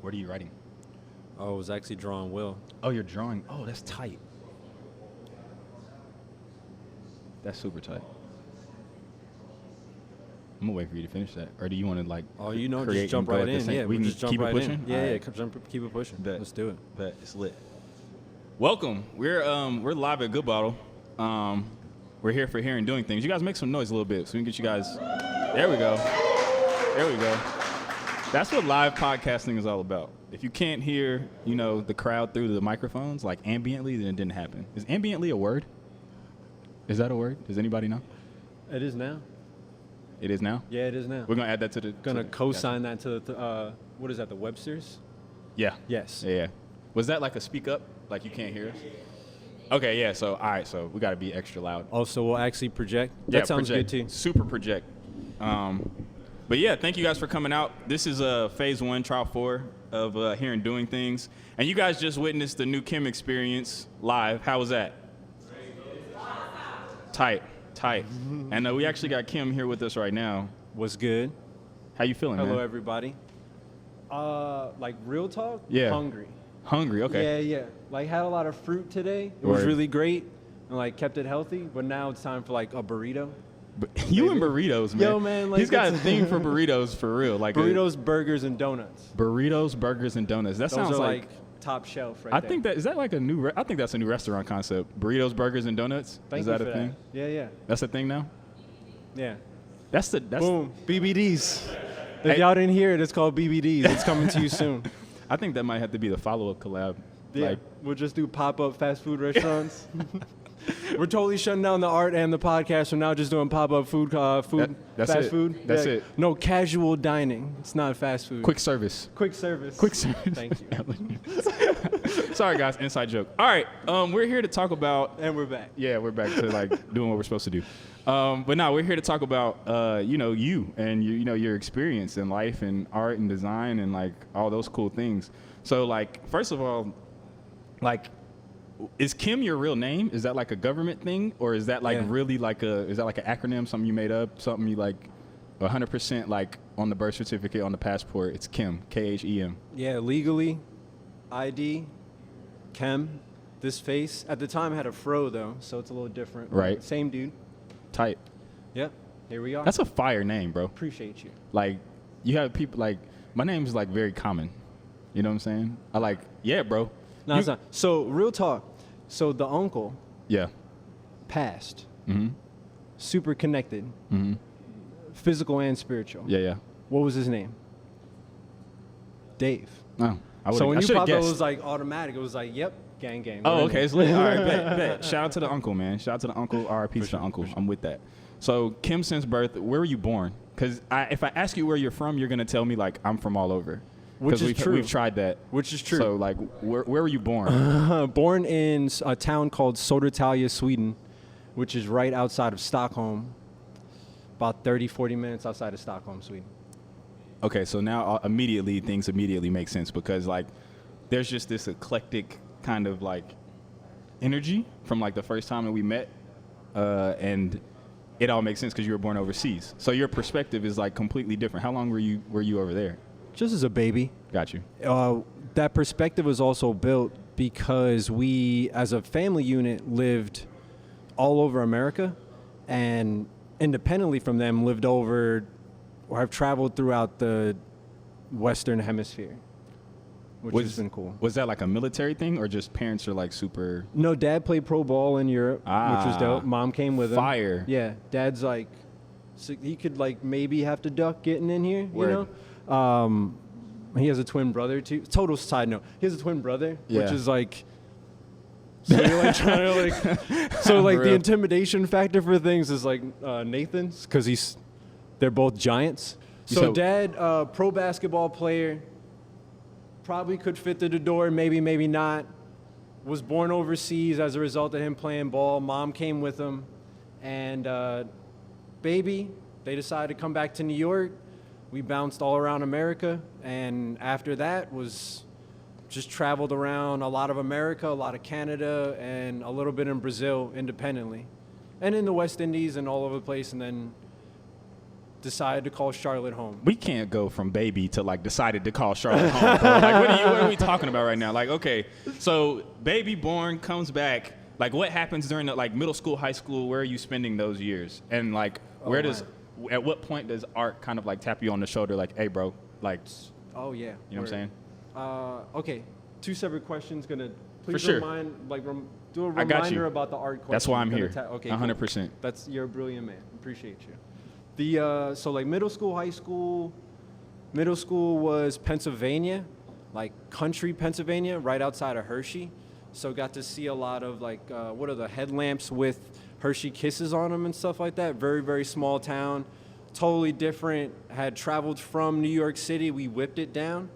What are you writing? Oh, I was actually drawing Will. Oh, you're drawing. Oh, that's tight. That's super tight. I'm gonna wait for you to finish that, or do you want to like? Oh, you know, create just jump and go right at the in. same- Yeah, we can just jump keep right it pushing. in. Yeah, All yeah, right. keep it pushing. Bet. Let's do it. Bet it's lit. Welcome. We're live at Good Bottle. We're here for hearing doing things. You guys make some noise a little bit so we can get you guys. There we go. There we go. That's what live podcasting is all about. If you can't hear, the crowd through the microphones, like ambiently, then it didn't happen. Is ambiently a word? Is that a word? Does anybody know? It is now. It is now? Yeah, it is now. We're going to add that to the... Gonna co-sign that to the, what is that, the Webster's? Yeah. Yes. Yeah. Was that like a speak up? Like you can't hear us? Okay, yeah. So, all right. So we got to be extra loud. Also, we'll actually project. That sounds project. good too. Super project. But yeah, thank you guys for coming out. This is phase 1, trial 4 of hearing doing things. And you guys just witnessed the new KHEM experience live. How was that? Tight. And we actually got KHEM here with us right now. What's good? How you feeling, Hello, man? everybody. Like real talk? Yeah. Hungry, okay. Yeah. Like had a lot of fruit today. It was really great and like kept it healthy. But now it's time for like a burrito. You and burritos, man. Yo, man. Like, he's got a thing for burritos for real. Like burritos, burgers, and donuts. Burritos, burgers, and donuts. That Those sounds are like top shelf right I there. think that is that like a new. I think that's a new restaurant concept. Burritos, burgers, and donuts. Thank is you that for a thing? Yeah. That's a thing now. Yeah. That's Boom. BBDs. If Hey. y'all didn't hear it, it's called BBDs. It's coming to you soon. I think that might have to be the follow-up collab. Yeah. Like, We'll just do pop-up fast food restaurants. We're totally shutting down the art and the podcast. We're now just doing pop-up food, that's fast it. food. That's Yeah. it. No, casual dining. It's not fast food. quick service. Quick service. Thank you. Sorry, guys. Inside joke. All right. We're here to talk about. And we're back. Yeah, we're back to like doing what we're supposed to do. But now we're here to talk about, you and your experience in life and art and design and like all those cool things. So like, first of all, like, is KHEM your real name? Is that like a government thing, or is that like really like is that like an acronym, something you made up, something you like 100% like on the birth certificate, on the passport? It's KHEM, KHEM. Yeah, legally, ID, KHEM, this face. At the time, I had a fro though, so it's a little different. Right. Same dude. Tight. Yep. Here we are. That's a fire name, bro. Appreciate you. Like, you have people like, my name is like very common. You know what I'm saying? I like, yeah, bro. No, it's not. So, real talk. So, the uncle Yeah. passed. Mm-hmm. Super connected. Mm-hmm. Physical and spiritual. Yeah. What was his name? Dave. Oh, So, when I you should've popped up, it guessed. was like automatic. It was like, yep, gang. Oh, We're in okay. there. It's lit. All right, bet. Shout out to the uncle, man. Shout out to the uncle. RIP to the uncle. I'm with that. So, KHEM since birth, where were you born? Because if I ask you where you're from, you're going to tell me, like, I'm from all over. Which is true. We've tried that. Which is true. So, like, where were you born? Born in a town called Södertälje, Sweden, which is right outside of Stockholm, about 30, 40 minutes outside of Stockholm, Sweden. Okay, so now things immediately make sense because, like, there's just this eclectic kind of, like, energy from, like, the first time that we met, and it all makes sense because you were born overseas. So your perspective is, like, completely different. How long were you over there? Just as a baby. Got you. That perspective was also built because we, as a family unit, lived all over America, and independently from them, lived over or have traveled throughout the Western Hemisphere, which has been cool. Was that like a military thing, or just parents are like super? No, Dad played pro ball in Europe, which was dope. Mom came with him. Fire. Yeah, Dad's like, so he could like maybe have to duck getting in here, Word. you know? He has a twin brother too. Total side note. He has a twin brother, Yeah. which is like, so you're like trying to like, so like For the real. intimidation factor for things is like Nathan's, because they're both giants. So So- Dad, pro basketball player, probably could fit through the door, maybe not. Was born overseas as a result of him playing ball. Mom came with him, and baby, they decided to come back to New York. We bounced all around America, and after that was just traveled around a lot of America, a lot of Canada, and a little bit in Brazil independently, and in the West Indies and all over the place, and then decided to call Charlotte home. We can't go from baby to like decided to call Charlotte home, bro. Like, what are we talking about right now? Like, okay, so baby born, comes back. Like, what happens during the like middle school, high school? Where are you spending those years? And like, at what point does art kind of like tap you on the shoulder, like, hey, bro, like, oh yeah, you know what I'm saying? Okay, 2 separate questions. Gonna please For sure. do a I got you. reminder about the art question. That's why I'm here. Okay, 100%. Cool. You're a brilliant man. Appreciate you. So like middle school, high school. Middle school was Pennsylvania, like country Pennsylvania, right outside of Hershey. So got to see a lot of like what are the headlamps with Hershey Kisses on them and stuff like that. Very, very small town, totally different. Had traveled from New York City. We whipped it down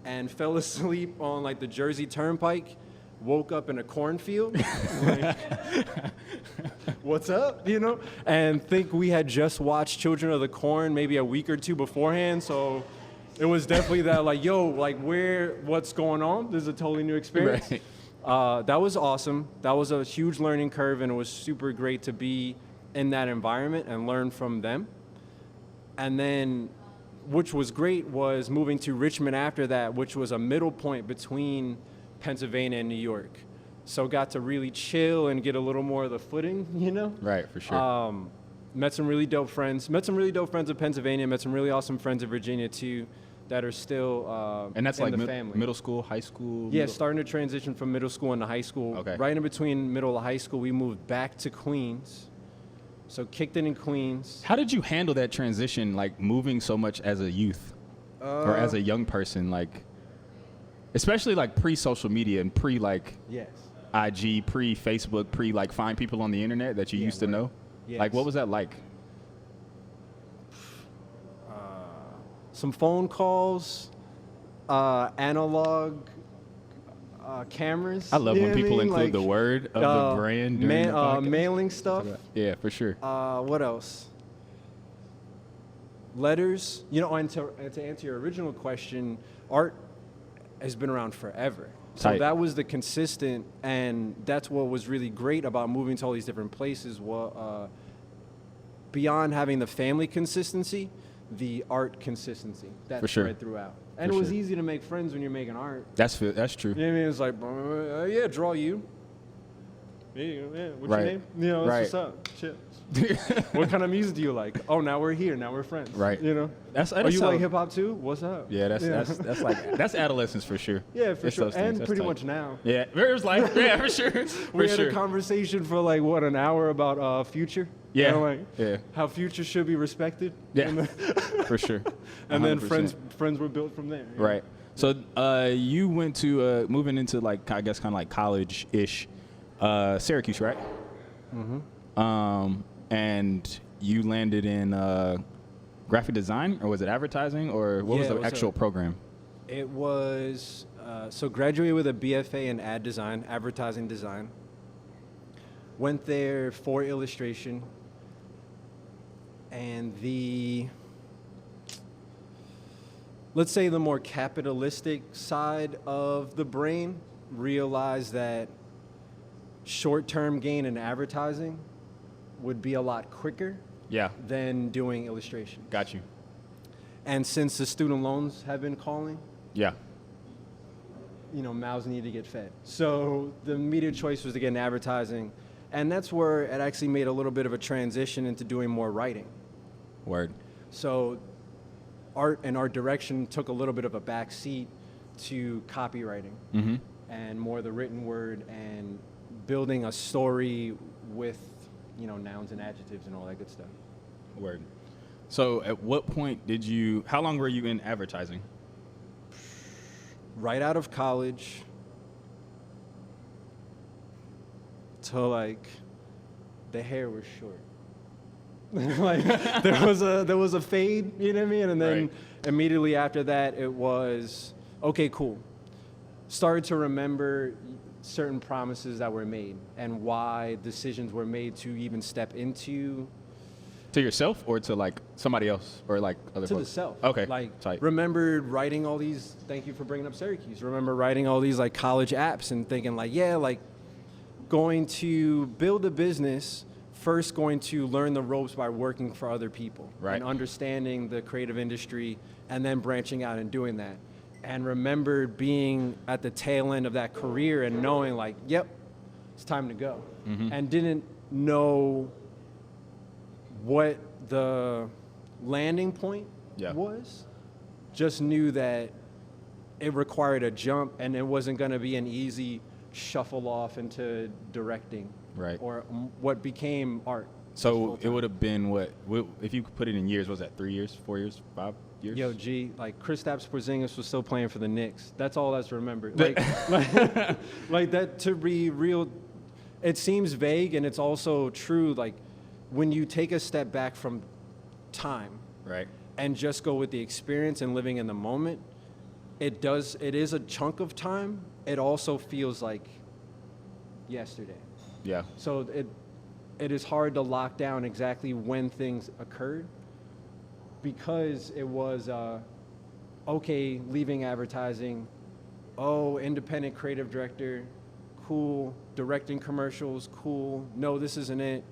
and fell asleep on like the Jersey Turnpike. Woke up in a cornfield. Like, what's up? You know? And think we had just watched Children of the Corn maybe a week or 2 beforehand. So it was definitely that like, yo, like what's going on? This is a totally new experience. Right. That was awesome. That was a huge learning curve, and it was super great to be in that environment and learn from them. And then, which was great, was moving to Richmond after that, which was a middle point between Pennsylvania and New York. So got to really chill and get a little more of the footing, you know? Right, for sure. Met some really dope friends. Met some really dope friends in Pennsylvania. Met some really awesome friends in Virginia too, that are still and that's in like the family. Middle school, high school? Yeah, starting to transition from middle school into high school. Okay. Right in between middle and high school, we moved back to Queens. So kicked it in Queens. How did you handle that transition, like moving so much as a youth or as a young person, like, especially like pre-social media and pre-like Yes. IG, pre-Facebook, pre-like find people on the internet that you used to know? Yes. Like, what was that like? Some phone calls, analog cameras. I love when people include like, the word of the brand during the podcast. Mailing stuff. Yeah, for sure. What else? Letters. You know, and to answer your original question, art has been around forever. So Tight. that was the consistent, and that's what was really great about moving to all these different places. Beyond having the family consistency, the art consistency that For sure. spread throughout. And For it was sure. easy to make friends when you're making art. That's true. You know what I mean? It's like, yeah, draw you. Yeah, what's Right. your name? You know, that's Right. what's up. Shit. What kind of music do you like? Oh, now we're here. Now we're friends. Right. You know? That's Oh, you like hip hop too? What's up? Yeah, that's like that's adolescence for sure. Yeah, for It's sure. those things. And That's pretty tight. much now. Yeah, there's like yeah, for sure. We For had sure. a conversation for like what, an hour about future. Yeah. You know, like Yeah. how future should be respected. Yeah. And then, For sure. and then 100%. friends were built from there. you know? Right. So you went to moving into like I guess kind of like college-ish, Syracuse, right? Mm-hmm. And you landed in graphic design, or was it advertising, or what was Yeah, the it was actual program? It was so graduated with a BFA in ad design, advertising design. Went there for illustration, and let's say the more capitalistic side of the brain realized that short-term gain in advertising would be a lot quicker Yeah, than doing illustration. got you. And since the student loans have been calling, Yeah, you know, mouths need to get fed. So the immediate choice was to get in advertising, and that's where it actually made a little bit of a transition into doing more writing. word. So art and art direction took a little bit of a back seat to copywriting Mm-hmm. and more the written word and building a story with, you know, nouns and adjectives and all that good stuff. Word. So at what point did you? How long were you in advertising? Right out of college till like the hair was short. Like there was a fade, you know what I mean? And then Right. immediately after that it was okay, cool. Started to remember certain promises that were made and why decisions were made to even step into To yourself or to like somebody else or like other to the folks? self. Okay. Like Tight. remembered writing all these, thank you for bringing up Syracuse. Remember writing all these like college apps and thinking like, yeah, like going to build a business first going to learn the ropes by working for other people Right. and understanding the creative industry and then branching out and doing that. And remember being at the tail end of that career and knowing like, yep, it's time to go. And didn't know what the landing point was. Just knew that it required a jump and it wasn't going to be an easy shuffle off into directing. Right. Or what became art. So it would have been what, if you could put it in years, was that 3 years, 4 years, 5 years? Yo, G, like Kristaps Porzingis was still playing for the Knicks. That's all that's remembered. Like, like that to be real, it seems vague and it's also true. Like when you take a step back from time, right, and just go with the experience and living in the moment, it is a chunk of time. It also feels like yesterday. Yeah. So it is hard to lock down exactly when things occurred because it was, okay, leaving advertising, oh, independent creative director, cool, directing commercials, cool, no, this isn't it,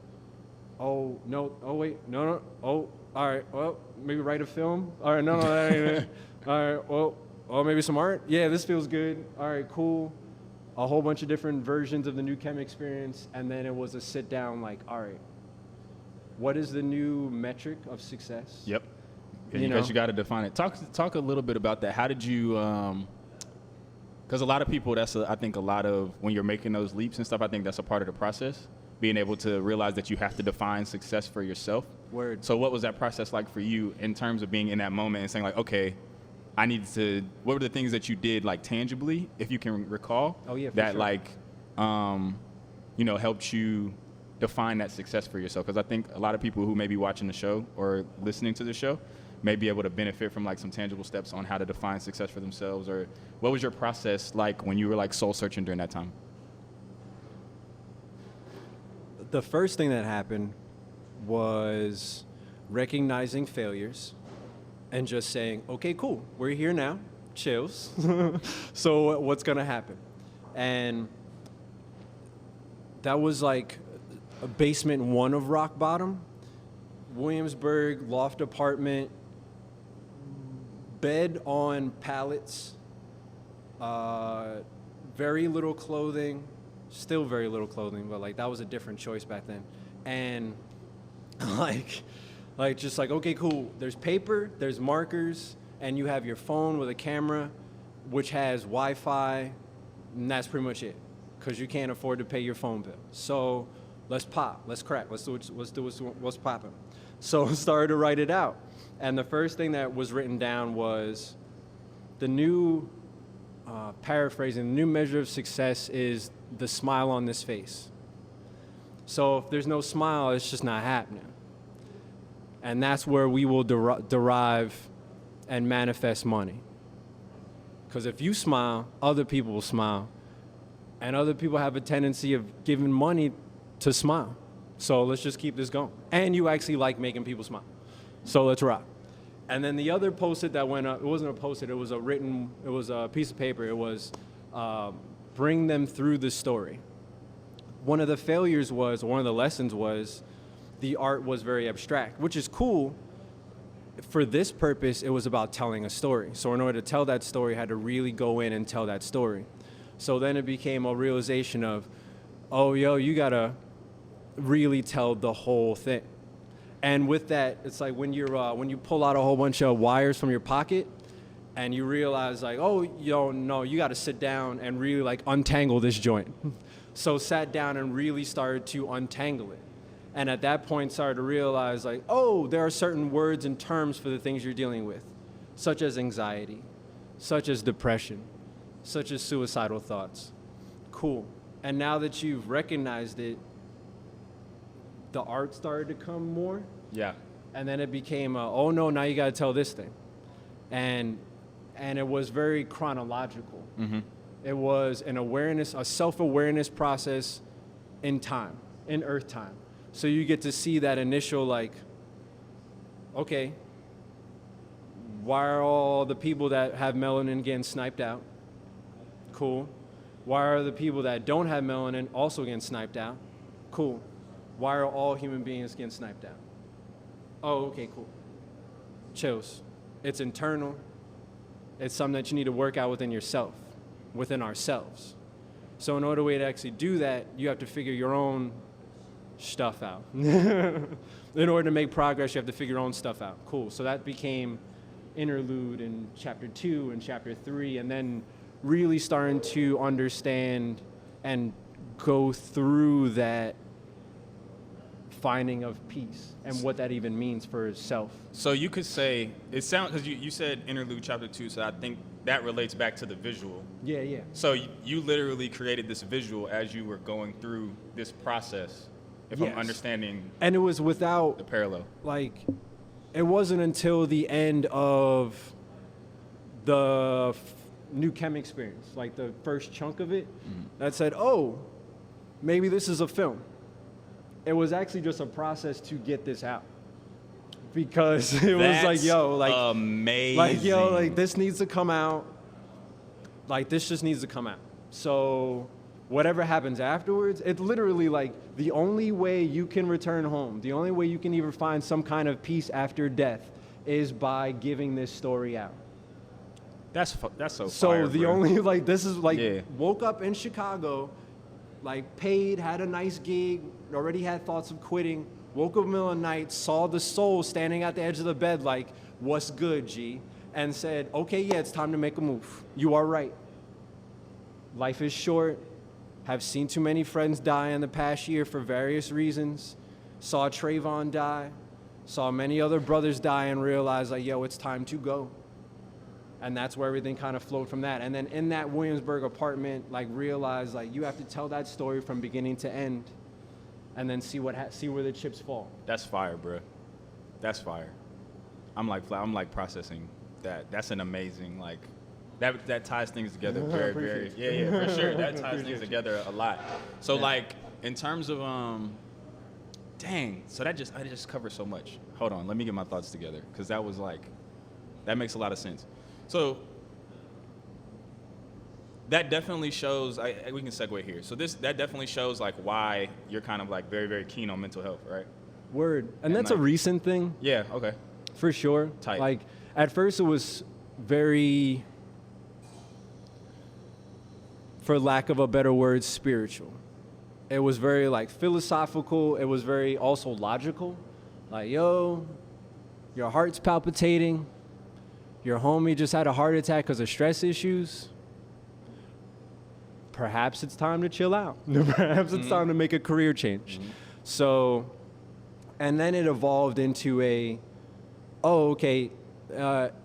oh, no, oh, wait, no, oh, all right, well, maybe write a film, all right, no, that ain't it, all right, well, oh, maybe some art, yeah, this feels good, all right, cool, a whole bunch of different versions of the new KHEM experience, and then it was a sit down like, all right, what is the new metric of success? Yep. Because you got to define it. Talk a little bit about that. How did you, because a lot of people, I think a lot of, when you're making those leaps and stuff, I think that's a part of the process, being able to realize that you have to define success for yourself. Word. So what was that process like for you in terms of being in that moment and saying like, okay, I need to, what were the things that you did like tangibly, if you can recall, that sure. like, helped you define that success for yourself? Because I think a lot of people who may be watching the show or listening to the show may be able to benefit from like some tangible steps on how to define success for themselves. Or what was your process like when you were like soul searching during that time? The first thing that happened was recognizing failures and just saying, okay, cool, we're here now, chills. So what's gonna happen? And that was like a basement 1 of rock bottom. Williamsburg, loft apartment, bed on pallets, very little clothing, still very little clothing, but like that was a different choice back then. And like just like, okay, cool, there's paper, there's markers, and you have your phone with a camera, which has Wi-Fi, and that's pretty much it, because you can't afford to pay your phone bill. So let's pop, let's crack, let's do what's popping. So I started to write it out. And the first thing that was written down was the new, paraphrasing, the new measure of success is the smile on this face. So if there's no smile, it's just not happening. And that's where we will derive and manifest money. Because if you smile, other people will smile. And other people have a tendency of giving money to smile. So let's just keep this going. And you actually like making people smile. So let's rock. And then the other post-it that went up, it wasn't a post-it, it was a piece of paper. It was bring them through the story. One of the lessons was the art was very abstract, which is cool. For this purpose, it was about telling a story. So in order to tell that story, I had to really go in and tell that story. So then it became a realization of, oh, yo, you gotta really tell the whole thing. And with that, it's like when you pull out a whole bunch of wires from your pocket and you realize like, oh, no, you got to sit down and really like untangle this joint. So sat down and really started to untangle it. And at that point started to realize like, oh, there are certain words and terms for the things you're dealing with, such as anxiety, such as depression, such as suicidal thoughts. Cool. And now that you've recognized it, the art started to come more. Yeah. And then it became, oh no, now you got to tell this thing. And it was very chronological. Mm-hmm. It was an awareness, a self-awareness process in time, in Earth time. So you get to see that initial like, okay, why are all the people that have melanin getting sniped out? Cool. Why are the people that don't have melanin also getting sniped out? Cool. Why are all human beings getting sniped down? Oh, okay, cool. Chills. It's internal. It's something that you need to work out within yourself, within ourselves. So in order to actually do that, you have to figure your own stuff out. In order to make progress, you have to figure your own stuff out. Cool. So that became interlude in chapter 2 and chapter 3, and then really starting to understand and go through that finding of peace and what that even means for self. So you could say, it sounds, because you said interlude chapter 2, so I think that relates back to the visual. Yeah. So you literally created this visual as you were going through this process, if Yes. I'm understanding And it was without, the parallel. like, it wasn't until the end of the new KHEM experience, like the first chunk of it, that said, oh, maybe this is a film. It was actually just a process to get this out. Because it was like, yo, like, amazing. like, yo, like, this needs to come out. Like, this just needs to come out. So whatever happens afterwards, it's literally like the only way you can return home, the only way you can even find some kind of peace after death is by giving this story out. That's so So fire, the bro. only, like, this is like, Yeah. woke up in Chicago, like, paid, had a nice gig, already had thoughts of quitting, woke up in the middle of the night, saw the soul standing at the edge of the bed like, what's good, G? And said, okay, yeah, it's time to make a move. You are right. Life is short. Have seen too many friends die in the past year for various reasons. Saw Trayvon die. Saw many other brothers die and realized, like, yo, it's time to go. And that's where everything kind of flowed from that. And then in that Williamsburg apartment, like, realized, like, you have to tell that story from beginning to end, and then see see where the chips fall. That's fire, bro. That's fire. I'm like processing that. That's an amazing, like, that ties things together very, very. Yeah, for sure. That ties things together a lot. So like, in terms of dang. So I just covered so much. Hold on, let me get my thoughts together, because that was like, that makes a lot of sense. So that definitely shows, we can segue here. So that definitely shows like why you're kind of like very, very keen on mental health, right? Word. And that's like, a recent thing. Yeah, okay. For sure. Tight. Like, at first it was very, for lack of a better word, spiritual. It was very, like, philosophical. It was very also logical. Like, yo, your heart's palpitating. Your homie just had a heart attack because of stress issues. Perhaps it's time to chill out. Perhaps it's time to make a career change. So, and then it evolved into it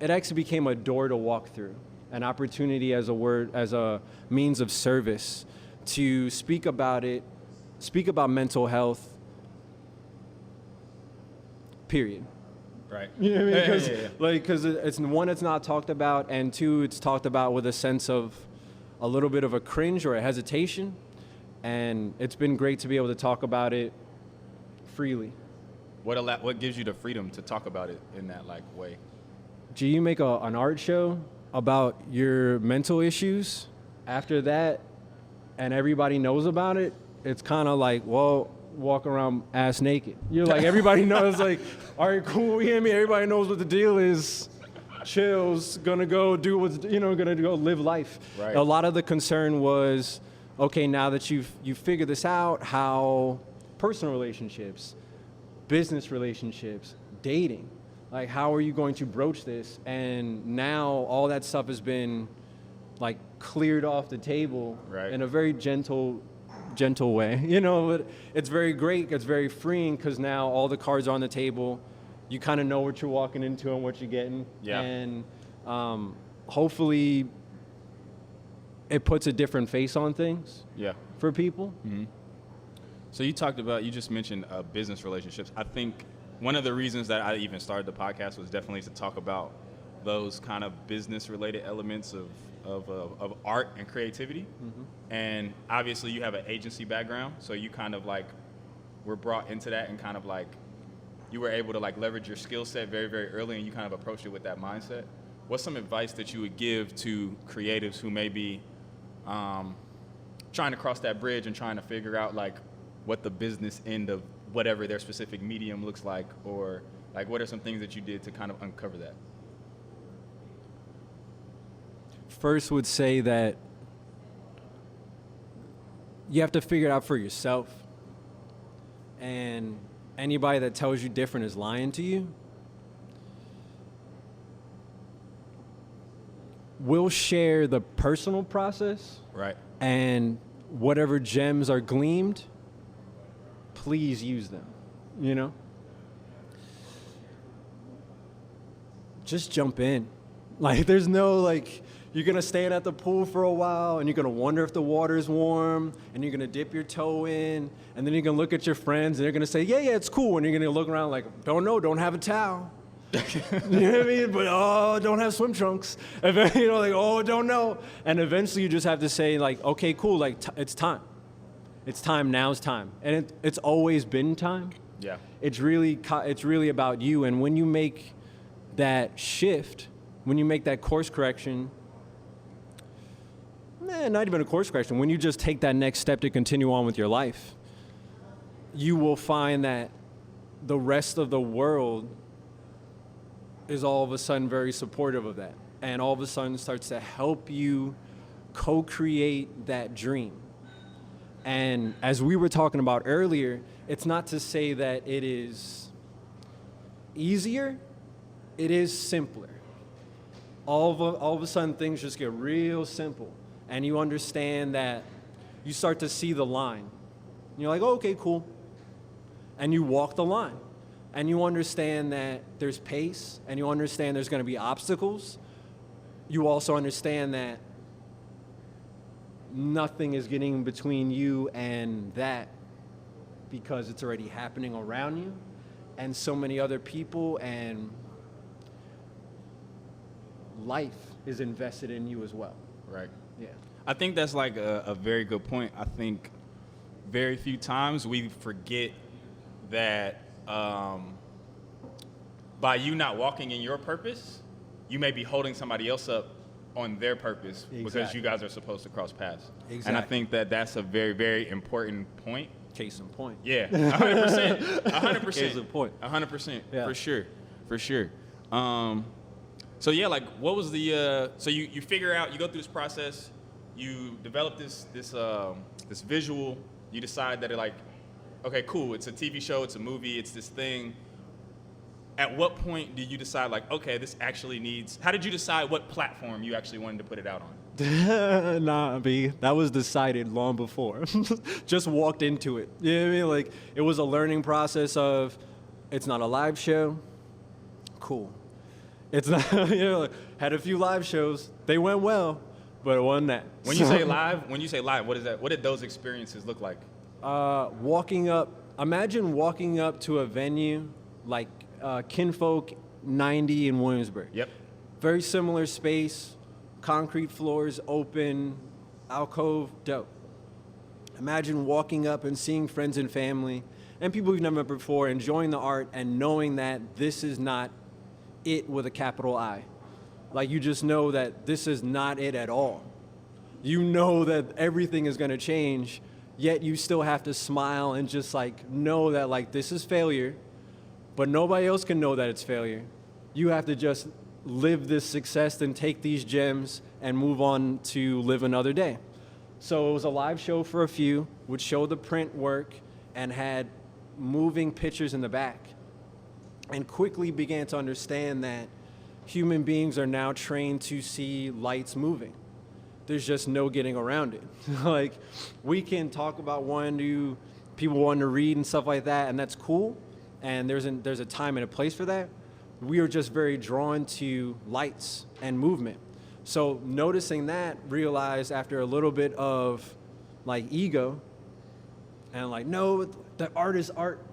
actually became a door to walk through, an opportunity as a means of service to speak about mental health, period. Right. You know what I mean? Yeah. Because it's one, it's not talked about, and two, it's talked about with a sense of a little bit of a cringe or a hesitation, and it's been great to be able to talk about it freely. What gives you the freedom to talk about it in that like way? Do you make an art show about your mental issues after that, and everybody knows about it? It's kind of like, well, walk around ass naked. You're like, everybody knows, like, all right, cool, you hear me? Everybody knows what the deal is. Chill's gonna go do gonna go live life. Right. A lot of the concern was, okay, now that you've figured this out, how personal relationships, business relationships, dating, like, how are you going to broach this? And now all that stuff has been, like, cleared off the table in a very gentle way, but it's very great. It's very freeing, because now all the cards are on the table. You kind of know what you're walking into and what you're getting. Yeah. And hopefully it puts a different face on things for people. Mm-hmm. So you just mentioned business relationships. I think one of the reasons that I even started the podcast was definitely to talk about those kind of business related elements of art and creativity. And obviously you have an agency background, so you kind of like were brought into that, and kind of like you were able to like leverage your skill set very, very early, and you kind of approached it with that mindset. What's some advice that you would give to creatives who may be trying to cross that bridge and trying to figure out like what the business end of whatever their specific medium looks like, or like what are some things that you did to kind of uncover that? First would say that you have to figure it out for yourself. And anybody that tells you different is lying to you. We'll share the personal process. Right. And whatever gems are gleamed, please use them, you know? Just jump in. Like, there's no, like, you're going to stand at the pool for a while, and you're going to wonder if the water's warm, and you're going to dip your toe in, and then you're going to look at your friends, and they're going to say, yeah, it's cool. And you're going to look around like, don't have a towel. You know what I mean? But, don't have swim trunks. And then, like, don't know. And eventually you just have to say, like, okay, cool, like, it's time. It's time, now's time. And it's always been time. Yeah. It's really about you. And when you make that shift, when you make that course correction, not even a course correction, when you just take that next step to continue on with your life, you will find that the rest of the world is all of a sudden very supportive of that. And all of a sudden starts to help you co-create that dream. And as we were talking about earlier, it's not to say that it is easier, it is simpler. All of a sudden things just get real simple. And you understand that you start to see the line. And you're like, okay, cool. And you walk the line. And you understand that there's pace, and you understand there's going to be obstacles. You also understand that nothing is getting between you and that because it's already happening around you, and so many other people, and life is invested in you as well. Right. Yeah. I think that's like a very good point. I think very few times we forget that by you not walking in your purpose, you may be holding somebody else up on their purpose. Exactly. Because you guys are supposed to cross paths. Exactly. And I think that that's a very, very important point. Case in point. Yeah, 100%. 100%. Case in point. 100%. Yeah. For sure. So yeah, like what was the, so you figure out, you go through this process, you develop this visual, you decide that okay, cool, it's a TV show, it's a movie, it's this thing. At what point did you decide, like, okay, this actually needs, how did you decide what platform you actually wanted to put it out on? Nah, B, that was decided long before. Just walked into it. You know what I mean? Like, it was a learning process of, it's not a live show, cool. It's not, had a few live shows, they went well, but it wasn't that. When you say live, what is that? What did those experiences look like? Imagine walking up to a venue like Kinfolk 90 in Williamsburg. Yep. Very similar space, concrete floors, open, alcove, dope. Imagine walking up and seeing friends and family and people you've never met before, enjoying the art and knowing that this is not it with a capital I. Like, you just know that this is not it at all. You know that everything is going to change, yet you still have to smile and just like know that like this is failure, but nobody else can know that it's failure. You have to just live this success and take these gems and move on to live another day. So it was a live show for a few, would show the print work and had moving pictures in the back, and quickly began to understand that human beings are now trained to see lights moving. There's just no getting around it. Like, we can talk about people wanting to read and stuff like that, and that's cool, and there's a time and a place for that. We are just very drawn to lights and movement. So noticing that, realized after a little bit of like ego, and like, no, the art is art.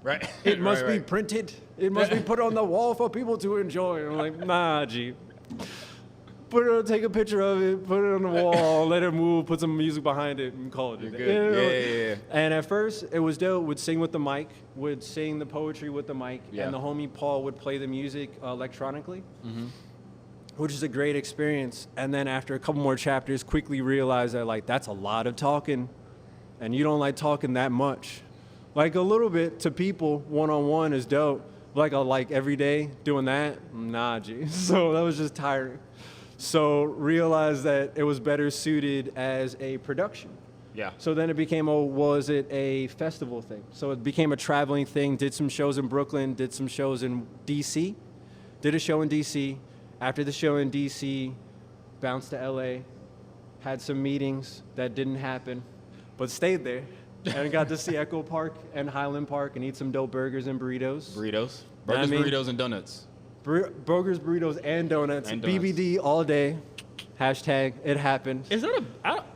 Right. It must be printed. It must be put on the wall for people to enjoy. I'm like, nah, G. Take a picture of it, put it on the wall, let it move, put some music behind it, and call it a day. Good. Yeah. And at first, it was dope. Would sing with the mic, would sing the poetry with the mic, yeah. And the homie Paul would play the music electronically, which is a great experience. And then after a couple more chapters, quickly realized that like that's a lot of talking, and you don't like talking that much. Like a little bit to people, one-on-one is dope. Like every day doing that, nah, G. So that was just tiring. So realized that it was better suited as a production. Yeah. So then it became, was it a festival thing? So it became a traveling thing. Did some shows in Brooklyn, did some shows in DC, did a show in DC. After the show in DC, bounced to LA, had some meetings that didn't happen, but stayed there. And got to see Echo Park and Highland Park and eat some dope burgers and burritos. Burgers, burritos, and donuts. Burgers, burritos, and donuts. And donuts. BBD all day. Hashtag it happened. Is that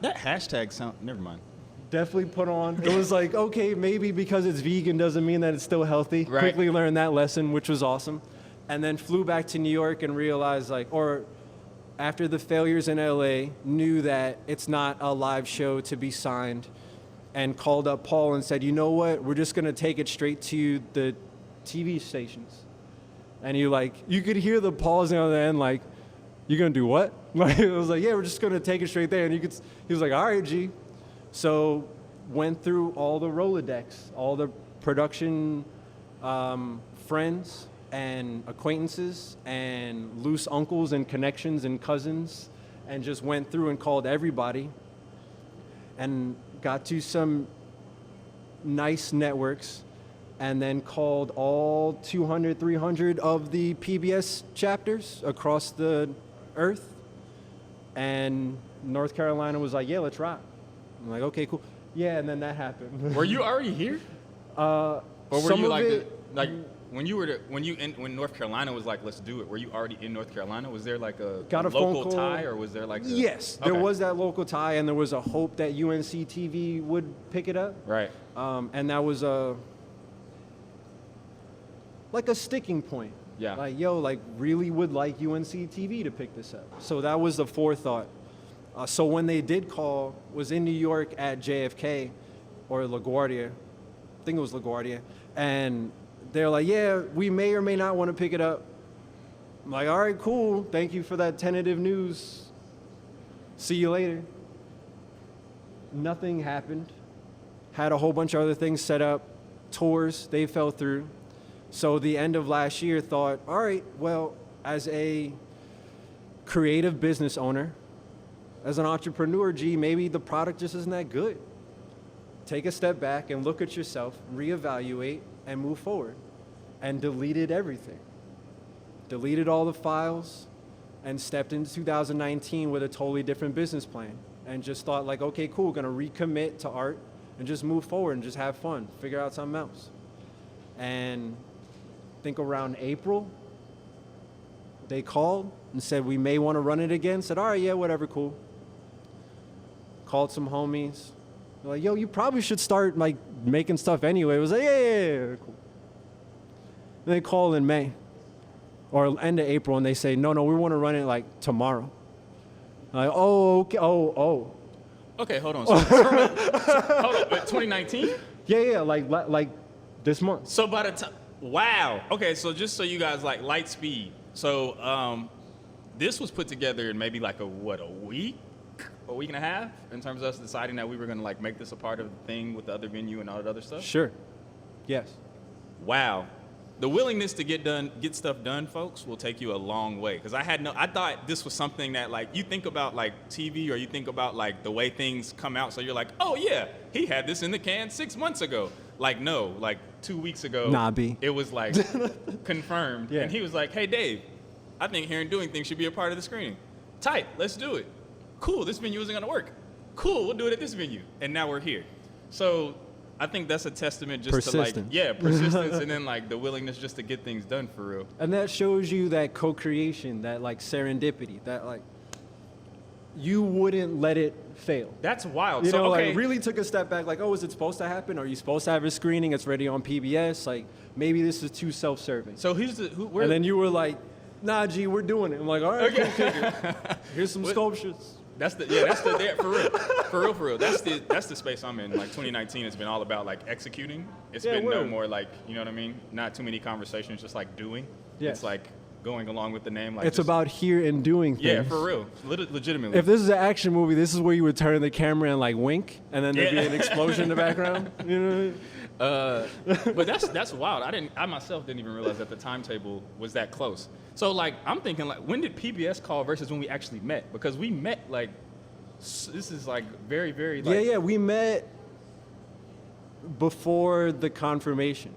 that hashtag sound? Never mind. Definitely put on. It was like, okay, maybe because it's vegan doesn't mean that it's still healthy. Right. Quickly learned that lesson, which was awesome. And then flew back to New York and realized after the failures in LA, knew that it's not a live show to be signed. And called up Paul and said, you know what, we're just gonna take it straight to the TV stations. And you could hear the pause on the end, like, you gonna do what? Like, it was like, yeah, we're just gonna take it straight there. And he was like, all right, G. So went through all the Rolodex, all the production friends and acquaintances and loose uncles and connections and cousins, and just went through and called everybody. And got to some nice networks, and then called all 200, 300 of the PBS chapters across the earth. And North Carolina was like, yeah, let's rock. I'm like, okay, cool. Yeah, and then that happened. Were you already here? Or were you when North Carolina was like, let's do it, were you already in North Carolina? Was there like a local tie, or was there like Yes, there was that local tie, and there was a hope that UNC TV would pick it up. Right. And that was like a sticking point. Yeah. Like, really would like UNC TV to pick this up. So that was the forethought. So when they did call, was in New York at JFK or LaGuardia. I think it was LaGuardia. And they're like, yeah, we may or may not want to pick it up. I'm like, all right, cool. Thank you for that tentative news. See you later. Nothing happened. Had a whole bunch of other things set up. Tours, they fell through. So the end of last year thought, all right, well, as a creative business owner, as an entrepreneur, maybe the product just isn't that good. Take a step back and look at yourself, reevaluate, and move forward. And deleted everything. Deleted all the files and stepped into 2019 with a totally different business plan. And just thought like, okay, cool, gonna recommit to art and just move forward and just have fun, figure out something else. And I think around April, they called and said, we may wanna run it again. Said, all right, yeah, whatever, cool. Called some homies. They're like, yo, you probably should start like making stuff anyway. It was like, yeah, cool. They call in May or end of April, and they say, no, we want to run it like tomorrow. I'm like, oh, okay, oh. Okay, hold on. So, hold on, but 2019? Yeah, like this month. So by the time, wow. Okay, so just so you guys like light speed. So this was put together in maybe like a week and a half in terms of us deciding that we were going to like make this a part of the thing with the other venue and all that other stuff? Sure. Yes. Wow. The willingness to get stuff done, folks, will take you a long way. Because I thought this was something that like you think about like TV, or you think about like the way things come out. So you're like, oh yeah, he had this in the can 6 months ago. Like no, like 2 weeks ago, nah, B. It was like confirmed. Yeah. And he was like, hey Dave, I think Here and Doing Things should be a part of the screening. Tight, let's do it. Cool, this venue isn't gonna work. Cool, we'll do it at this venue. And now we're here. So I think that's a testament just to like, persistence and then like the willingness just to get things done for real. And that shows you that co-creation, that like serendipity, that like you wouldn't let it fail. That's wild. You so, know, okay. like really took a step back, like, oh, is it supposed to happen? Are you supposed to have a screening? It's ready on PBS. Like maybe this is too self-serving. So and then you were like, nah, G, we're doing it. I'm like, all right, okay. Cool. Here's some sculptures. For real. That's the space I'm in. Like 2019 has been all about like executing. It's been no more like, you know what I mean? Not too many conversations, just like doing. Yes. It's like going along with the name. Like it's just, about here and doing things. yeah, for real, legitimately. If this is an action movie, this is where you would turn the camera and like wink, and then there'd be an explosion in the background. You know what I mean? But that's wild. I myself didn't even realize that the timetable was that close. So like I'm thinking like when did PBS call versus when we actually met? Because we met like this is like very very like Yeah, we met before the confirmation.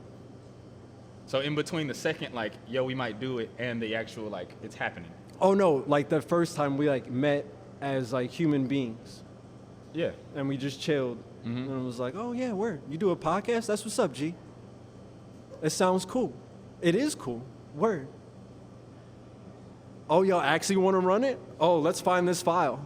So in between the second like yo we might do it and the actual like it's happening. Oh no, like the first time we like met as like human beings. Yeah. And we just chilled. And it was like, oh yeah, word. You do a podcast? That's what's up, G. It sounds cool. It is cool. Word. Oh, y'all actually want to run it? Oh, let's find this file.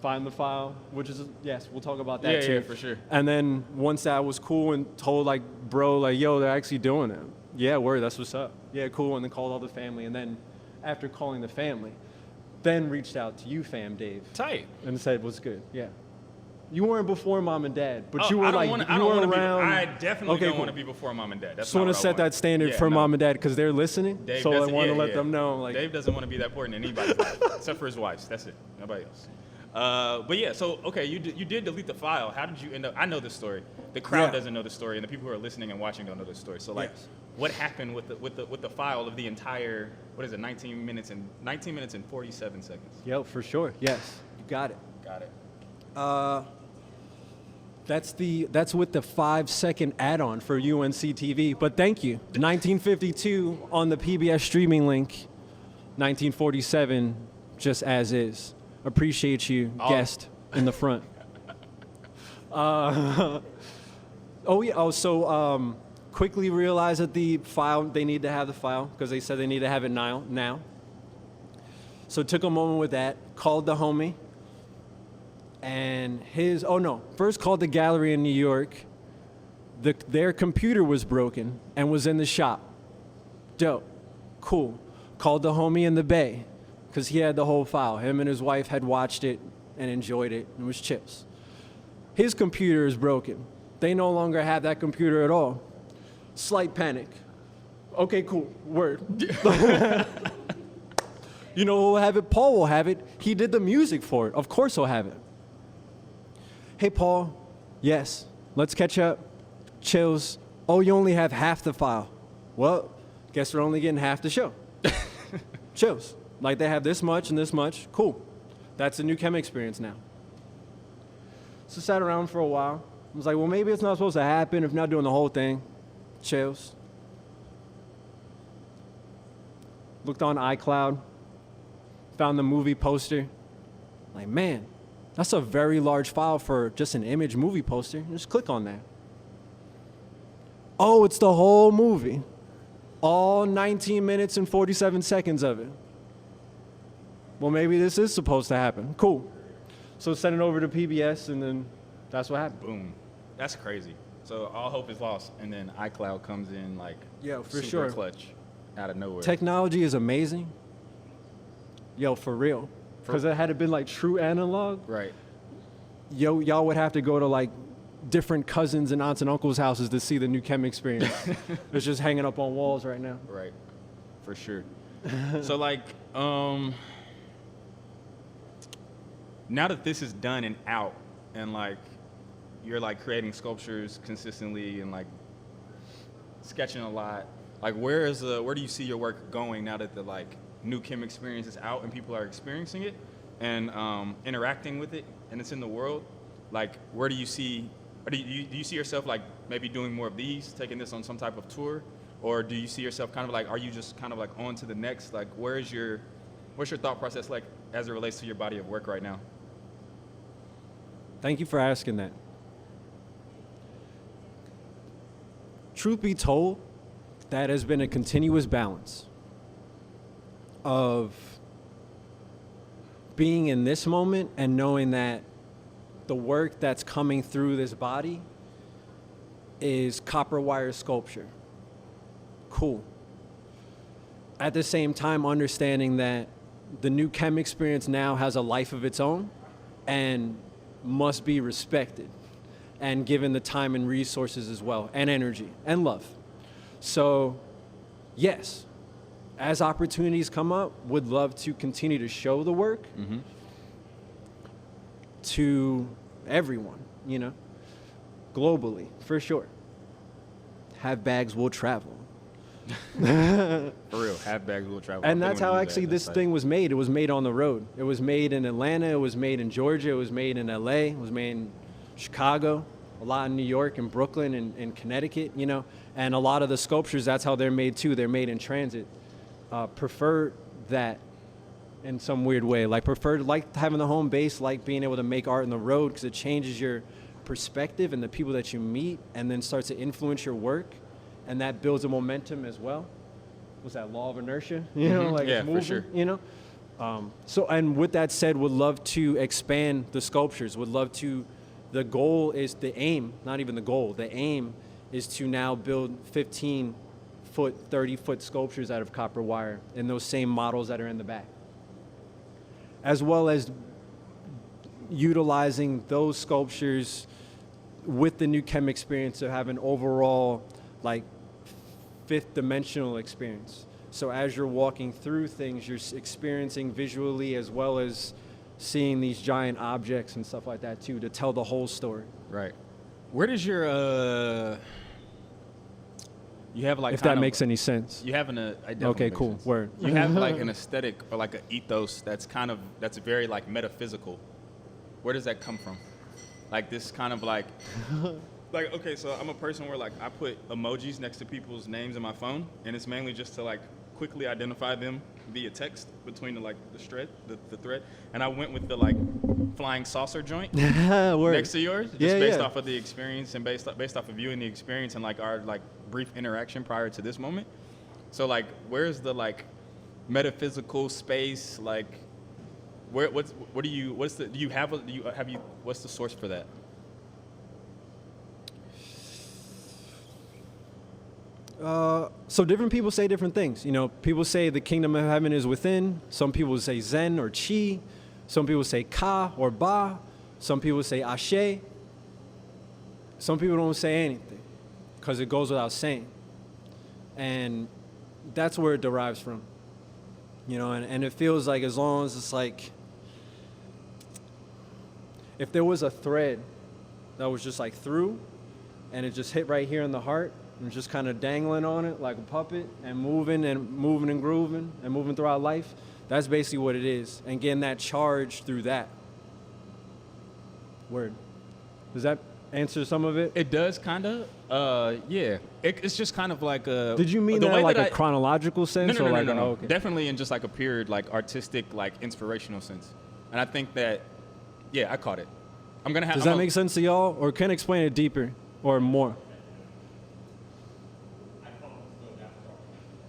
Find the file, which is, yes, we'll talk about that too. Yeah, for sure. And then once that was cool and told like, bro, like, yo, they're actually doing it. Yeah, word, that's what's up. Yeah, cool. And then called all the family. And then after calling the family, then reached out to you, fam, Dave. Tight. And said, what's good? Yeah. You weren't before mom and dad, but you were I like, wanna, you were around. I definitely Okay, don't cool. want to be before mom and dad. That's Just want to set that standard for mom and dad because they're listening. Dave so I doesn't- want to yeah, let yeah. them know. Like, Dave doesn't want to be that important in anybody's life except for his wife's. That's it. Nobody else. But yeah, so okay, you did delete the file. How did you end up? I know the story. The crowd Yeah. doesn't know the story, and the people who are listening and watching don't know the story. So like, Yes. what happened with the file of the entire? What is it? 19 minutes and 47 seconds. Yep, for sure. Yes, you got it. Got it. That's with the 5-second add-on for UNC TV. But thank you. 1952 on the PBS streaming link. 1947 just as is. Appreciate you, guest in the front. Quickly realized that the file, they need to have the file because they said they need to have it now. So took a moment with that, called the homie, and first called the gallery in New York. Their computer was broken and was in the shop. Dope, cool. Called the homie in the Bay because he had the whole file. Him and his wife had watched it and enjoyed it and was chills. His computer is broken. They no longer have that computer at all. Slight panic. Okay, cool, word. You know who will have it? Paul will have it. He did the music for it. Of course he'll have it. Hey, Paul. Yes. Let's catch up. Chills. Oh, you only have half the file. Well, guess we're only getting half the show. Chills. Like they have this much and this much. Cool. That's a new KHEM experience now. So sat around for a while. I was like, well, maybe it's not supposed to happen if not doing the whole thing. Chills. Looked on iCloud. Found the movie poster. Like, man, that's a very large file for just an image movie poster. Just click on that. Oh, it's the whole movie. All 19 minutes and 47 seconds of it. Well, maybe this is supposed to happen. Cool. So send it over to PBS, and then that's what happened. Boom. That's crazy. So all hope is lost, and then iCloud comes in like Yeah, for super sure. clutch out of nowhere. Technology is amazing. Yo, for real. Because it had it been like true analog, Right. y'all would have to go to like different cousins and aunts and uncles' houses to see the new KHEM experience. It's just hanging up on walls right now. Right. For sure. So like, now that this is done and out, and like you're like creating sculptures consistently and like sketching a lot, like where do you see your work going now that the like new KHEM experience is out and people are experiencing it and interacting with it and it's in the world? Like where do you see, or do you see yourself like maybe doing more of these, taking this on some type of tour, or do you see yourself kind of like, are you just kind of like on to the next, like what's your thought process like as it relates to your body of work right now? Thank you for asking that. Truth be told, that has been a continuous balance of being in this moment and knowing that the work that's coming through this body is copper wire sculpture. Cool. At the same time, understanding that the new KHEM experience now has a life of its own and must be respected and given the time and resources as well, and energy and love. So, yes, as opportunities come up, would love to continue to show the work to everyone, you know, globally, for sure. Have bags will travel. For real, have bags will travel. And that's how actually this thing was made. It was made on the road. It was made in Atlanta. It was made in Georgia. It was made in LA. It was made in Chicago, a lot in New York and Brooklyn and Connecticut, you know. And a lot of the sculptures, that's how they're made too. They're made in transit. Prefer that in some weird way. Like like having the home base, like being able to make art on the road, because it changes your perspective and the people that you meet, and then starts to influence your work. And that builds a momentum as well. What's that, law of inertia? You know, like yeah, moving, for sure. You know? So, and with that said, would love to expand the sculptures. Would love to, the goal is, the aim, not even the goal, the aim is to now build 15-foot, 30-foot sculptures out of copper wire in those same models that are in the back. As well as utilizing those sculptures with the new KHEM experience to have an overall, like, fifth dimensional experience. So as you're walking through things, you're experiencing visually as well as seeing these giant objects and stuff like that too, to tell the whole story. Right. Where does your you have like, if that makes any sense. You have okay, cool. Sense. Word. You have like an aesthetic or like an ethos that's very like metaphysical. Where does that come from? Like this kind of like okay, so I'm a person where like I put emojis next to people's names in my phone, and it's mainly just to like quickly identify them via text between the thread. And I went with the like flying saucer joint next to yours, just based off of the experience and based off of you and the experience and like our like brief interaction prior to this moment. So like, where's the like metaphysical space? Like, what's the source for that? So different people say different things. You know, people say the kingdom of heaven is within. Some people say Zen or Chi. Some people say Ka or Ba. Some people say Ashe. Some people don't say anything because it goes without saying. And that's where it derives from. You know, and it feels like as long as it's like, if there was a thread that was just like through and it just hit right here in the heart, and just kind of dangling on it like a puppet and moving and grooving and moving throughout life. That's basically what it is. And getting that charge through that. Word. Does that answer some of it? It does, kind of. Yeah. It's just kind of like a... Did you mean that in like a chronological sense? No. Oh, okay. Definitely in just like a pure, like artistic, like inspirational sense. And I think that, yeah, I caught it. Does that make sense to y'all? Or can I explain it deeper or more?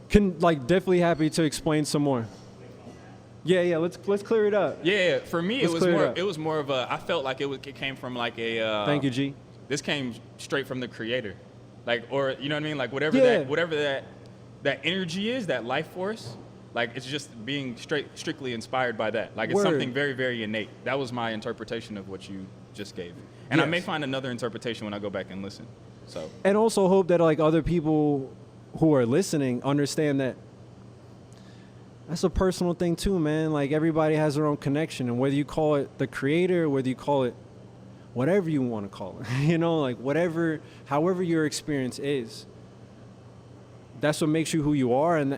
Can like definitely happy to explain some more. Yeah. Let's clear it up. Yeah. For me, it was more of a. I felt like it came from like a. Thank you, G. This came straight from the creator, like, or you know what I mean, like whatever that energy is, that life force. Like it's just being strictly inspired by that. Like it's something very, very innate. That was my interpretation of what you just gave, and I may find another interpretation when I go back and listen. So. And also hope that like other people who are listening understand that that's a personal thing too, man. Like everybody has their own connection, and whether you call it the creator, whether you call it whatever you want to call it, you know, like however your experience is, that's what makes you who you are, and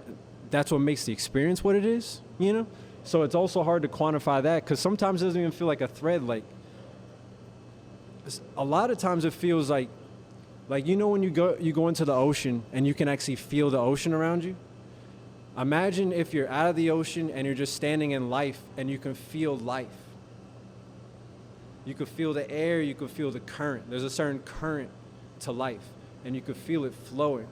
that's what makes the experience what it is, you know? So it's also hard to quantify that, because sometimes it doesn't even feel like a thread. Like a lot of times it feels like you know when you go into the ocean and you can actually feel the ocean around you? Imagine if you're out of the ocean and you're just standing in life and you can feel life. You could feel the air, you could feel the current. There's a certain current to life and you could feel it flowing.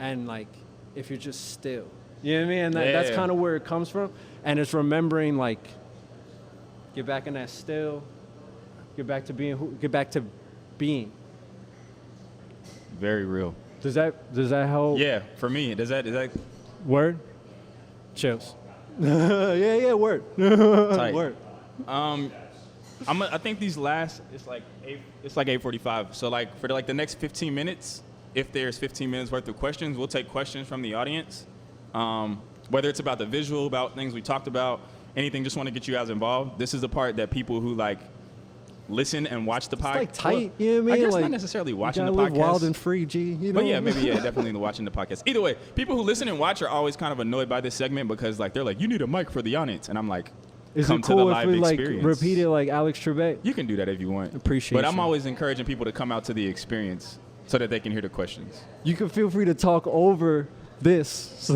And like, if you're just still, you know what I mean? And that's kind of where it comes from. And it's remembering like, get back in that still, get back to being. Very real. Does that help? Yeah, for me, does that word? Chills. yeah, word. Tight. Word. I think these last it's like 8:45. So like for the next 15 minutes, if there's 15 minutes worth of questions, we'll take questions from the audience. Whether it's about the visual, about things we talked about, anything, just want to get you guys involved. This is the part that people who like listen and watch the podcast. Like tight, you know what I mean? I guess like, not necessarily watching the you podcast. live wild and free, G. You know? But yeah, maybe definitely watching the podcast. Either way, people who listen and watch are always kind of annoyed by this segment because like they're like, you need a mic for the audience, and I'm like, Is come it cool to the if live we like experience. repeat it like Alex Trebek? You can do that if you want. Appreciate But I'm you. always encouraging people to come out to the experience so that they can hear the questions. You can feel free to talk over this.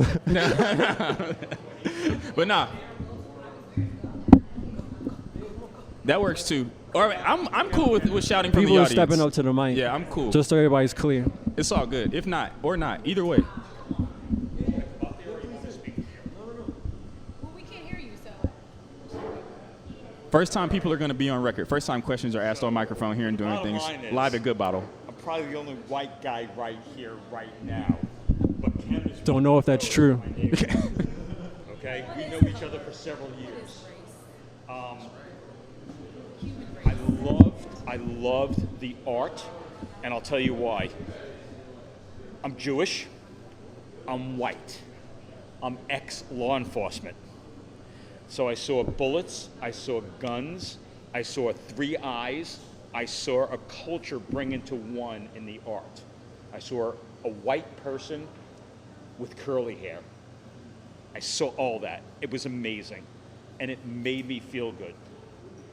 But nah, that works too. All right, I'm cool with shouting from People the are audience. stepping up to the mic. Yeah, I'm cool. Just so everybody's clear. It's all good. If not, or not, either way. Well, we can't hear you, so. First time people are going to be on record. First time questions are asked on microphone here and doing Bottom things line is- live at Good Bottle. I'm probably the only white guy right here, right now. But KHEM is Don't know if that's true. my neighbor. Okay, we know each other for several years. I loved the art, and I'll tell you why. I'm Jewish. I'm white. I'm ex-law enforcement. So I saw bullets, I saw guns, I saw three eyes, I saw a culture bring into one in the art. I saw a white person with curly hair. I saw all that. It was amazing, and it made me feel good.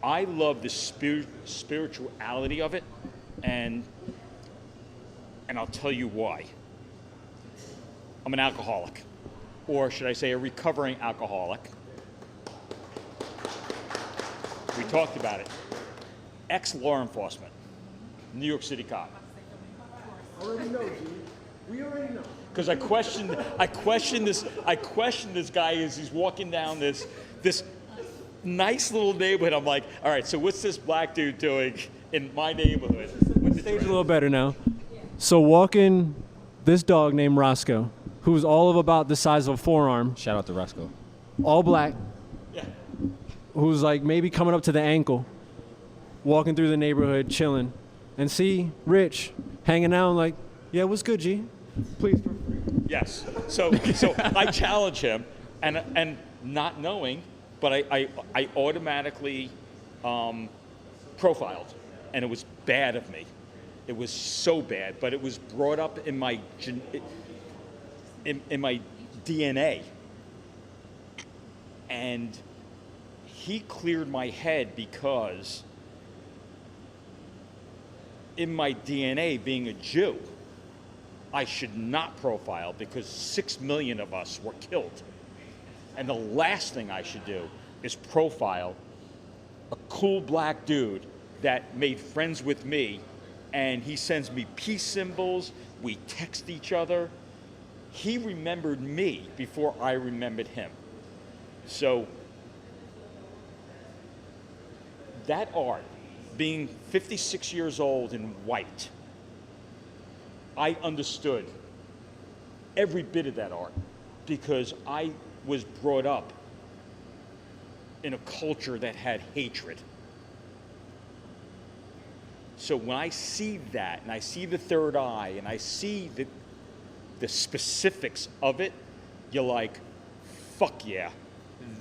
I love the spirituality of it, and I'll tell you why. I'm an alcoholic, or should I say a recovering alcoholic. We talked about it. Ex-law enforcement, New York City cop. Already know, G. We already know. Because I questioned this guy as he's walking down this nice little neighborhood. I'm like, all right, so what's this black dude doing in my neighborhood? With the Stage a dread? little better now. So walking this dog named Roscoe, who's all of about the size of a forearm, Shout out to Roscoe. all black, Yeah. who's like maybe coming up to the ankle, walking through the neighborhood, chilling, and see Rich hanging out like, yeah, what's good, G? Please. Yes. So I challenge him, and not knowing, but I automatically profiled, and it was bad of me. It was so bad, but it was brought up in my in my DNA, and he cleared my head because in my DNA, being a Jew, I should not profile because 6 million of us were killed. And the last thing I should do is profile a cool black dude that made friends with me, and he sends me peace symbols, we text each other. He remembered me before I remembered him. So that art, being 56 years old and white, I understood every bit of that art because I was brought up in a culture that had hatred. So when I see that, and I see the third eye, and I see the specifics of it, you're like, fuck yeah,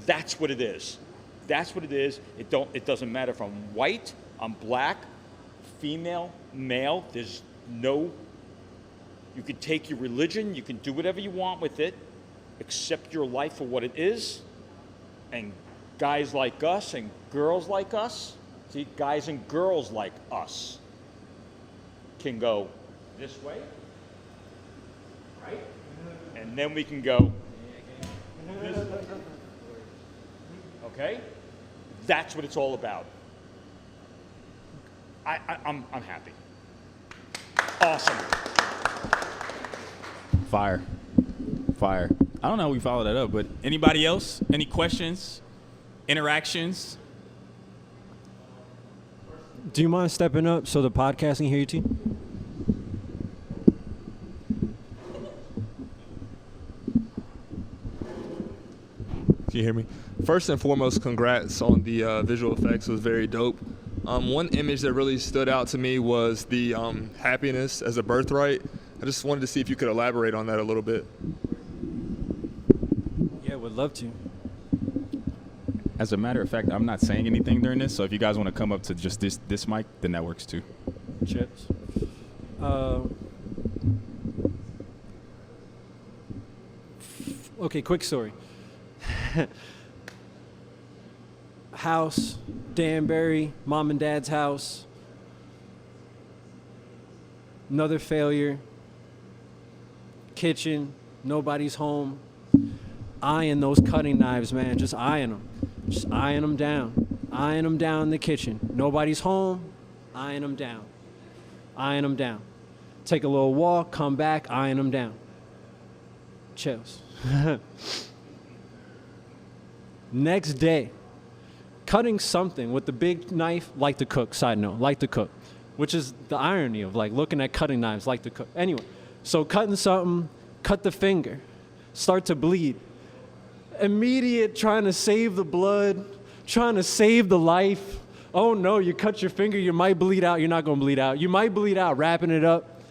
that's what it is. That's what it is. It doesn't matter if I'm white, I'm black, female, male. There's no. You can take your religion, you can do whatever you want with it, accept your life for what it is, and guys like us and girls like us, see, guys and girls like us can go this way, right? And then we can go this way. Okay? That's what it's all about. I'm happy. Awesome. Fire. I don't know how we follow that up, but anybody else? Any questions? Interactions? Do you mind stepping up so the podcast can hear you, T? Can you hear me? First and foremost, congrats on the visual effects. It was very dope. One image that really stood out to me was the happiness as a birthright. I just wanted to see if you could elaborate on that a little bit. Yeah, would love to. As a matter of fact, I'm not saying anything during this, so if you guys want to come up to just this mic, then that works too. Chips. Okay, quick story. House, Danbury, mom and dad's house. Another failure. Kitchen, nobody's home. Eyeing those cutting knives, man, just eyeing them. Just eyeing them down. Eyeing them down in the kitchen. Nobody's home, eyeing them down. Eyeing them down. Take a little walk, come back, eyeing them down. Chills. Next day, cutting something with the big knife, like to cook, side note, like to cook. Which is the irony of like looking at cutting knives, like to cook. Anyway, so cutting something, cut the finger, start to bleed. Immediate trying to save the blood, trying to save the life. Oh no, you cut your finger, you might bleed out, you're not gonna bleed out. You might bleed out, wrapping it up.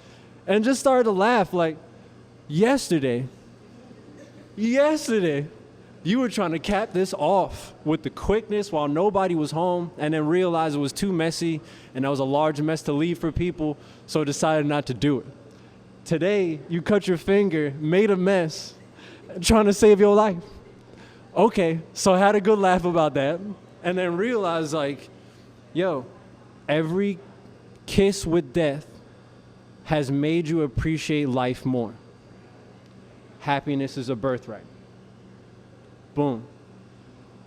And just started to laugh like, yesterday, you were trying to cap this off with the quickness while nobody was home, and then realized it was too messy and that was a large mess to leave for people, so decided not to do it. Today, you cut your finger, made a mess, trying to save your life. Okay, so I had a good laugh about that, and then realized like, yo, every kiss with death has made you appreciate life more. Happiness is a birthright. Boom.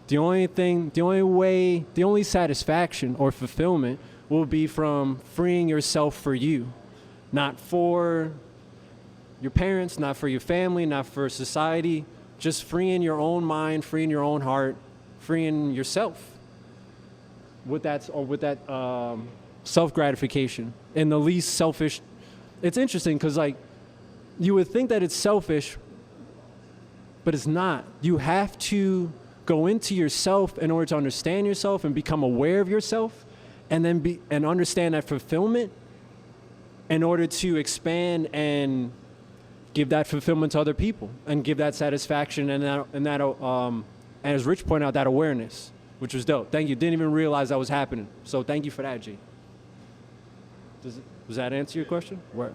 The only satisfaction or fulfillment will be from freeing yourself for you, not for your parents, not for your family, not for society, just freeing your own mind, freeing your own heart, freeing yourself with that self-gratification in the least selfish. It's interesting because like you would think that it's selfish, but it's not. You have to go into yourself in order to understand yourself and become aware of yourself, and then understand that fulfillment in order to expand and give that fulfillment to other people and give that satisfaction and as Rich pointed out, that awareness, which was dope. Thank you. Didn't even realize that was happening. So thank you for that, G. Does that answer your question? Where?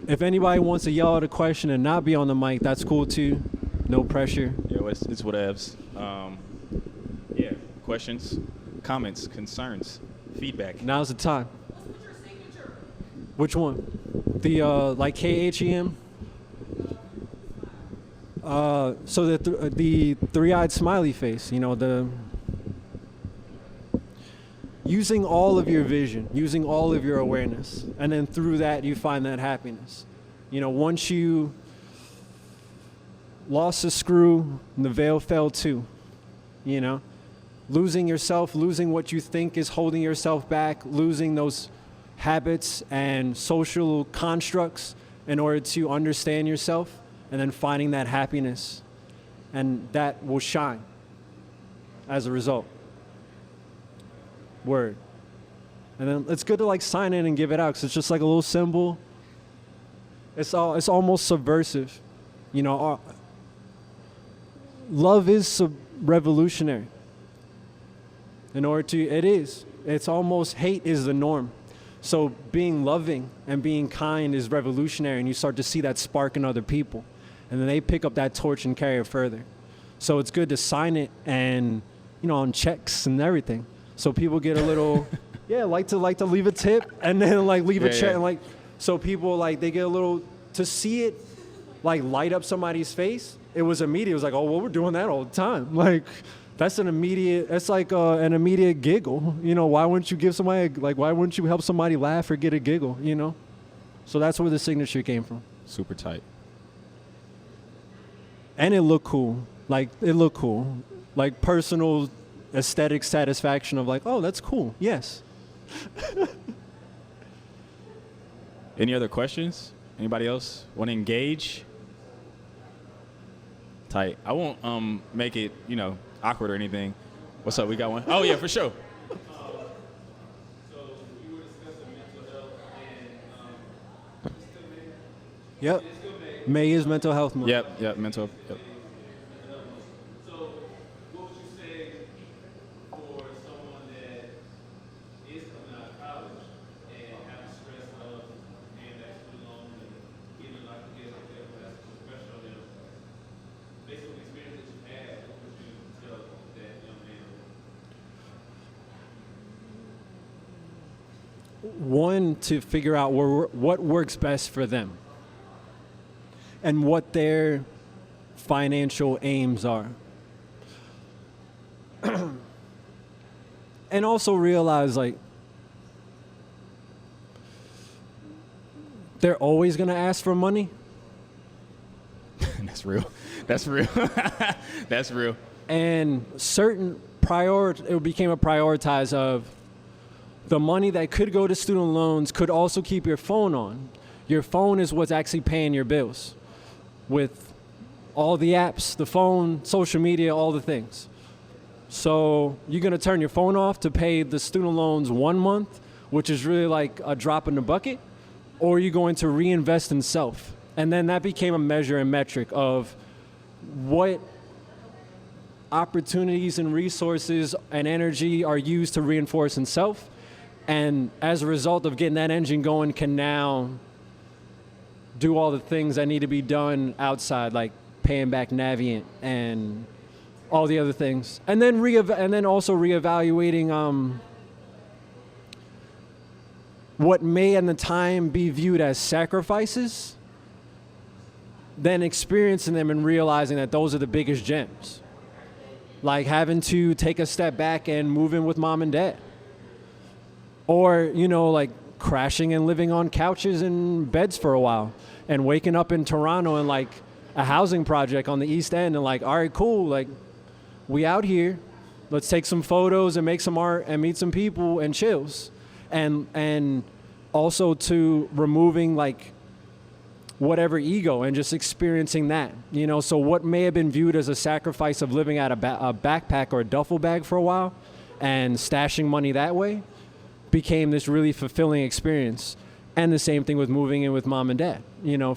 If anybody wants to yell out a question and not be on the mic, that's cool too. No pressure. Yeah, it's whatevs. Yeah, questions, comments, concerns, feedback. Now's the time. What's your signature? Which one? The like KHEM? So the three-eyed smiley face, you know, the using all of your vision, using all of your awareness, and then through that you find that happiness. You know, once you lost a screw, the veil fell too. You know, losing yourself, losing what you think is holding yourself back, losing those habits and social constructs in order to understand yourself, and then finding that happiness, and that will shine as a result. Word. And then it's good to like sign in and give it out because it's just like a little symbol. It's almost subversive. You know, love is revolutionary. It's almost hate is the norm. So being loving and being kind is revolutionary, and you start to see that spark in other people. And then they pick up that torch and carry it further. So it's good to sign it and, you know, on checks and everything. So people get a little, like to leave a tip and then like leave a check. And like, so people like, they get a little, to see it like light up somebody's face. It was immediate. It was like, oh, well, we're doing that all the time. Like, that's an immediate giggle. You know, why wouldn't you give somebody, like, why wouldn't you help somebody laugh or get a giggle, you know? So that's where the signature came from. Super tight. And it looked cool. Like, Like personal aesthetic satisfaction of like, oh, that's cool. Yes. Any other questions? Anybody else want to engage? Tight. I won't make it, you know, awkward or anything. What's up? We got one? Oh yeah, for sure. So you were discussing mental health and just to Yep. May is Mental Health Month. Yep, mental. Yep. So, what would you say for someone that is coming out of college and having stress of paying back student loan and getting like that's pressure on them? Based on the experience that you've had, what would you tell that young man? One, to figure out what works best for them and what their financial aims are. And also realize, like, they're always going to ask for money. That's real. That's real. That's real. And it became a prioritize of the money that could go to student loans could also keep your phone on. Your phone is what's actually paying your bills with all the apps, the phone, social media, all the things. So you're going to turn your phone off to pay the student loans 1 month, which is really like a drop in the bucket, or you're going to reinvest in self. And then that became a measure and metric of what opportunities and resources and energy are used to reinforce in self. And as a result of getting that engine going, can now do all the things that need to be done outside, like paying back Navient and all the other things. And then also reevaluating what may at the time be viewed as sacrifices, then experiencing them and realizing that those are the biggest gems. Like having to take a step back and move in with mom and dad. Or, like crashing and living on couches and beds for a while and waking up in Toronto and like a housing project on the East End and like, all right, cool. Like we out here, let's take some photos and make some art and meet some people and chills. And also to removing like whatever ego and just experiencing that, so what may have been viewed as a sacrifice of living out a backpack or a duffel bag for a while and stashing money that way became this really fulfilling experience. And the same thing with moving in with mom and dad,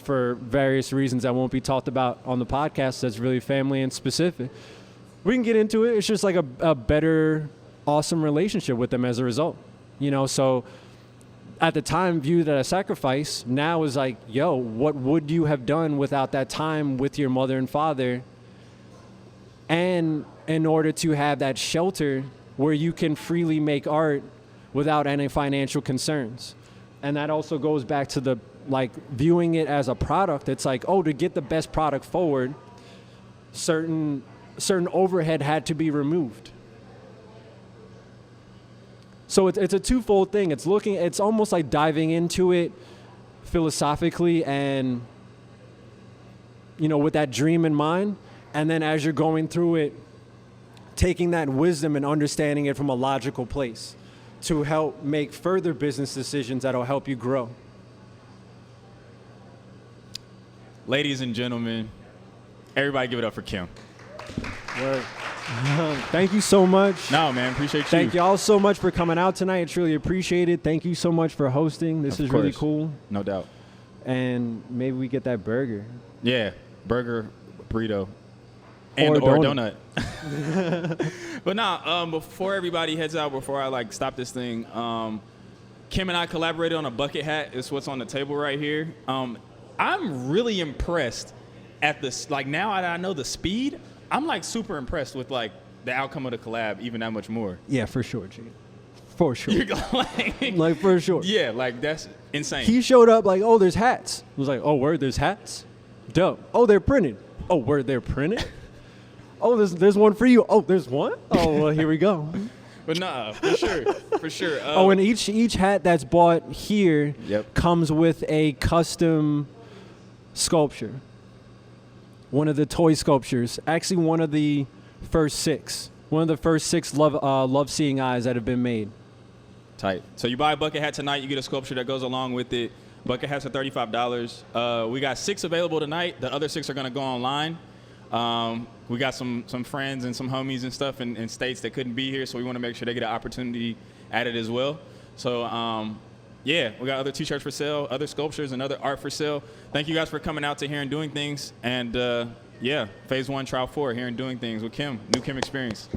for various reasons that won't be talked about on the podcast. That's really family and specific. We can get into it. It's just like a better, awesome relationship with them as a result, so at the time viewed as a sacrifice, now is like, yo, what would you have done without that time with your mother and father? And in order to have that shelter where you can freely make art without any financial concerns. And that also goes back to the, like, viewing it as a product. It's like, to get the best product forward, certain overhead had to be removed. So it's a twofold thing. It's almost like diving into it philosophically and, with that dream in mind. And then as you're going through it, taking that wisdom and understanding it from a logical place to help make further business decisions that'll help you grow. Ladies and gentlemen, everybody give it up for KHEM. Word. Thank you so much. No, man, appreciate you. Thank you all so much for coming out tonight. It's really appreciated. Thank you so much for hosting. This is really cool. No doubt. And maybe we get that burger. Yeah, burger, burrito, and or donut. But now, before everybody heads out, before I stop this thing, Kim and I collaborated on a bucket hat. It's what's on the table right here. I'm really impressed at this. Now that I know the speed, I'm super impressed with the outcome of the collab, even that much more. Yeah, for sure, G. For sure. You're for sure. Yeah, that's insane. He showed up oh, there's hats. I was like, oh, word, there's hats? Dope. Oh, they're printed. Oh, word, they're printed? Oh, there's one for you. Oh, there's one? Oh, well, here we go. But nah, for sure. And each hat that's bought here comes with a custom sculpture. One of the toy sculptures. Actually, one of the first six. One of the first six love seeing eyes that have been made. Tight. So you buy a bucket hat tonight, you get a sculpture that goes along with it. Bucket hats are $35. We got 6 available tonight. The other 6 are going to go online. We got some friends and some homies and stuff in states that couldn't be here, so we want to make sure they get an opportunity at it as well. So yeah, we got other T-shirts for sale, other sculptures, and other art for sale. Thank you guys for coming out to Here and Doing Things. And yeah, Phase 1, Trial 4, Here and Doing Things with KHEM, new KHEM experience.